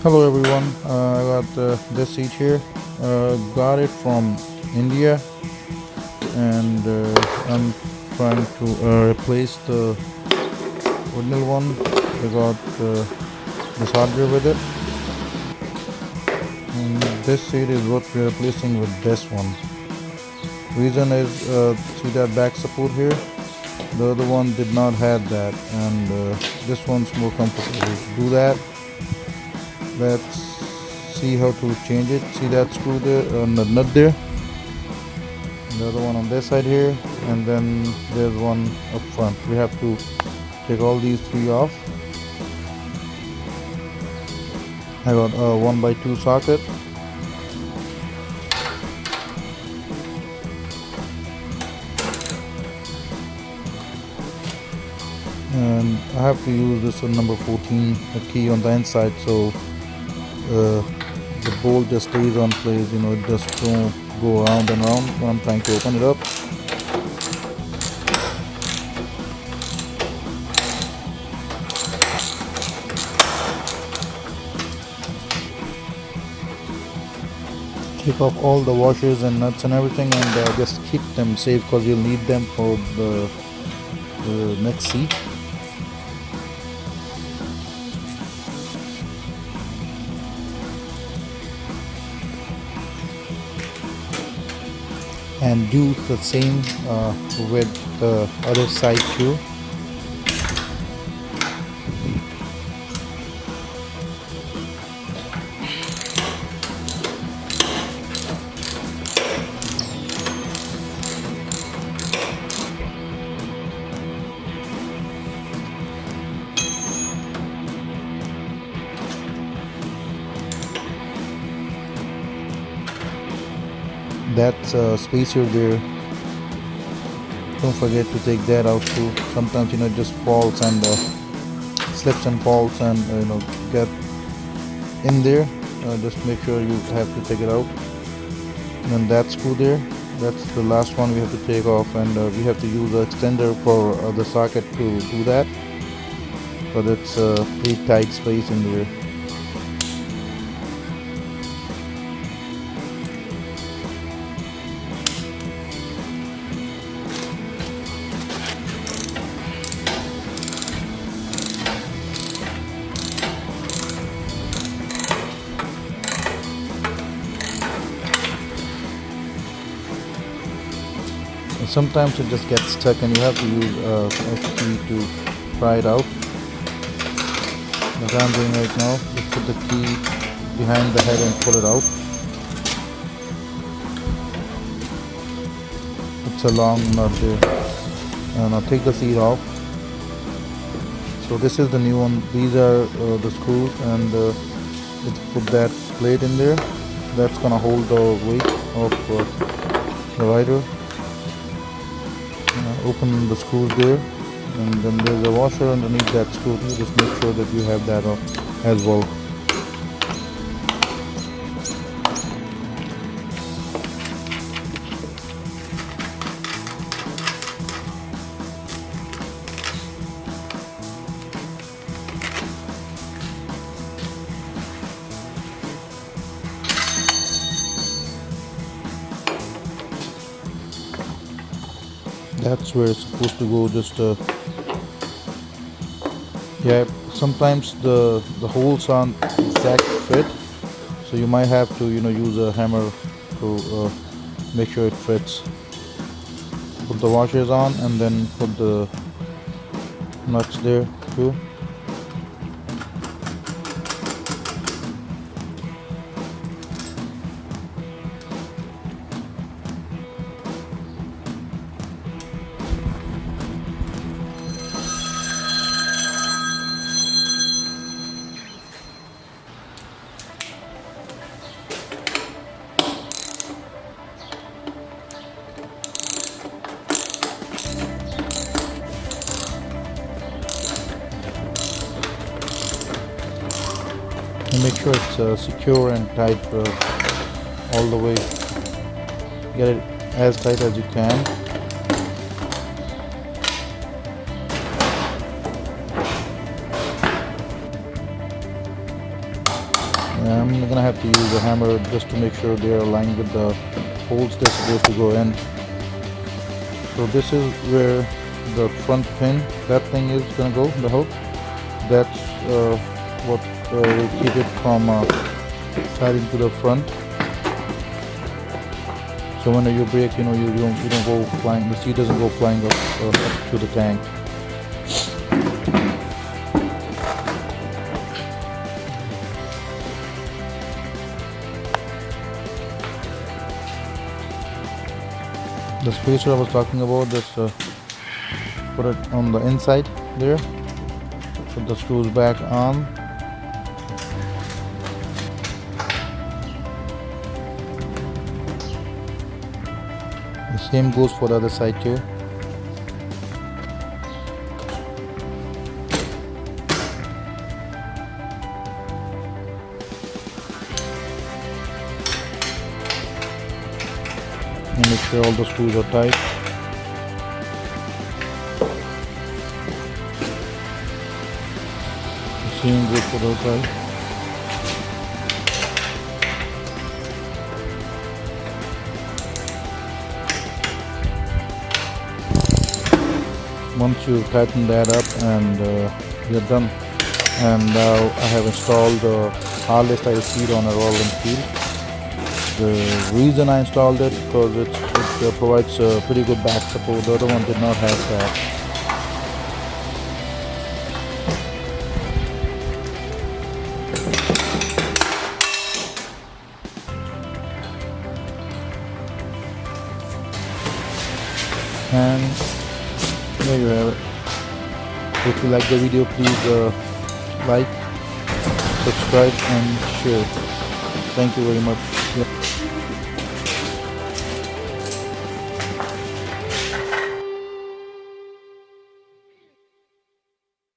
Hello everyone, I got this seat here. Got it from India, and I'm trying to replace the original one. I got this hardware with it, and this seat is what we're replacing with this one. Reason is, see that back support here? The other one did not have that, and this one's more comfortable. To do that, let's see how to change it. See that screw there, the nut there? The other one on this side here, and then there's one up front. We have to take all these three off. I got a 1x2 socket, and I have to use this number 14 key on the inside, so the bolt just stays on place. It just don't go around and around when I'm trying to open it up. Take off all the washers and nuts and everything, and just keep them safe because you'll need them for the next seat. And do the same with the other side too. That's a spacer there. Don't forget to take that out too. Sometimes it just falls and slips and falls, and get in there. Just make sure you have to take it out. And then that screw there, that's the last one we have to take off, and we have to use an extender for the socket to do that, but it's a pretty tight space in there. Sometimes it just gets stuck, and you have to use a key to pry it out. As I'm doing right now, just put the key behind the head and pull it out. It's a long nut there. And I'll take the seat off. So this is the new one. These are the screws, and let's put that plate in there. That's gonna hold the weight of the rider. Open the screws there, and then there's a washer underneath that screw. Just make sure that you have that as well. That's where it's supposed to go. Just yeah, sometimes the holes aren't exact fit, so you might have to use a hammer to make sure it fits. Put the washers on, and then put the nuts there too. And make sure it's secure and tight all the way. Get it as tight as you can. I'm gonna have to use a hammer just to make sure they are aligned with the holes they're supposed to go in. So this is where the front pin, that thing is gonna go, the hook. That's what will keep it from sliding to the front. So when you brake, you don't go flying. The seat doesn't go flying up to the tank. The spacer I was talking about, just put it on the inside there. Put the screws back on. The same goes for the other side too. And make sure all the screws are tight. The same goes for the other side. Once you tighten that up and you're done. And now I have installed the Harley style seat on a Royal Enfield. The reason I installed it because it provides pretty good back support. The other one did not have that. And there you have it. If you like the video, please like, subscribe and share. Thank you very much. Yeah.